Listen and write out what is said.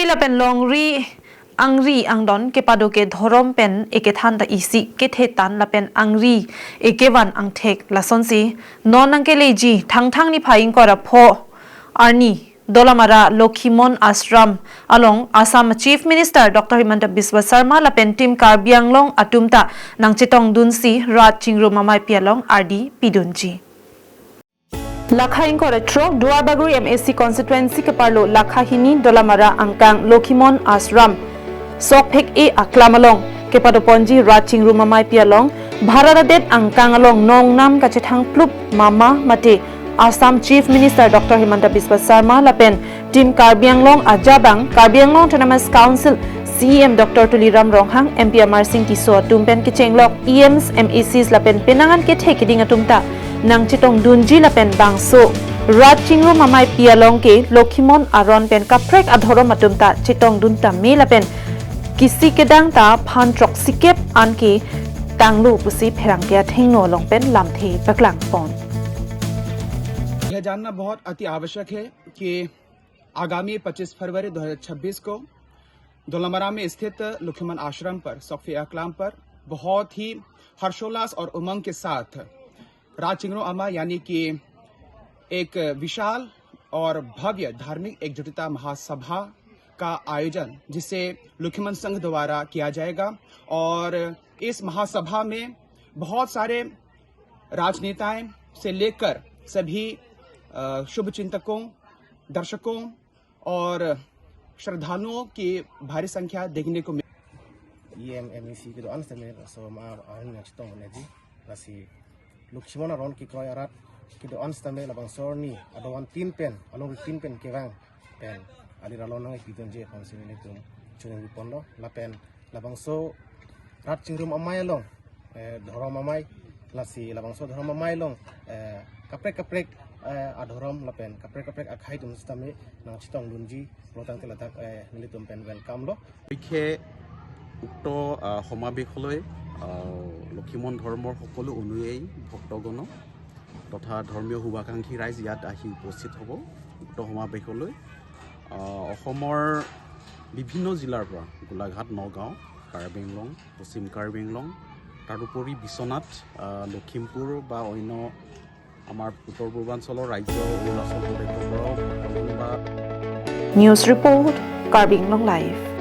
la pen longri angri angdon kapado ke dhorom pen ekethan da isi ke thetan la pen angri ekewan angthek la sonsi non angke leji thang ni phaing kora pho arni dolamara Lokhimon ashram along Assam Chief Minister Dr. Himanta Biswa Sarma la pen team karbianglong atumta nangchitong dunsi rat Chingrum Amaipi along RD pidunji Lakhain Koretro, Duarbaguri MSC constituency Kaparlo, Lakhahini, Dolamara, Angkang, Lokhimon, Ashram, Sokpek E Aklamalong, Kepadoponji, Ratching Rumamai Pialong, Bharadadet Angkang along, Nong Nam Kachetang Plup, Mama Mate, Assam Chief Minister Dr. Himanta Biswa Sarma, Lapen, Team Karbianglong, Ajabang, Karbianglong Autonomous Council, CM Dr. Tuliram Ronghang, MP Amar Singh Tiso, Tumpen Kichenglok, EMs, MECs, Lapen, Penangan Ketekiding Atumta. Nang chitong dunji la pen bangso rat Chingrum Amaipi along ke Lokhimon Aront pen kaprek adhorom atumta chitong dunta me la pen kisi kedang ta phan trok sikep an ke tanglu pusi pherang kya thengno long pen lamthe kapaklang pon यह जानना बहुत अति आवश्यक है कि आगामी 25 फरवरी 2026 को दोलमरा में स्थित लोखिमन आश्रम पर सोफियाक्लाम पर बहुत ही हर्षोल्लास और उमंग के साथ राज चिंगरू अमा यानी कि एक विशाल और भव्य धार्मिक एकजुटता महासभा का आयोजन जिसे लोखिमन संघ द्वारा किया जाएगा और इस महासभा में बहुत सारे राजनेताएं से लेकर सभी शुभ चिंतकों दर्शकों और श्रद्धालुओं की भारी संख्या देखने को Lokhimon Aront ki koi arat ki do anstame labang sorni adowan tin pen kewang pen adira lonang ipidon je konsumene tum chuning bipondo lapen labang so rat Chingrum amai long dhorom amai lasi labang so dhorom amai long kaprek adhorom lapen kaprek akhai tum stame nang chitong dunji protang telatak nilitum pen welcome lo বিখে উক্ত সমাবেশলৈ লক্ষিমন ধৰ্মৰ সকলো অনুযায়ী ভক্তগণ তথা ধৰ্মীয় শুভাকাংক্ষী ৰাইজ ইয়াত আহি উপস্থিত হ'ব উক্ত সমাবেশলৈ অসমৰ বিভিন্ন জিলাৰ পৰা গোলাঘাট নগাঁও কাৰ্বি আংলং পশ্চিম কাৰ্বি আংলং তাৰোপৰি বিশ্বনাথ লখিমপুৰ বা অন্য আমাৰ উত্তৰ পূৰ্বাঞ্চলৰ ৰাজ্য অৰুণাচল প্ৰদেশৰ News Report Karbi Anglong Live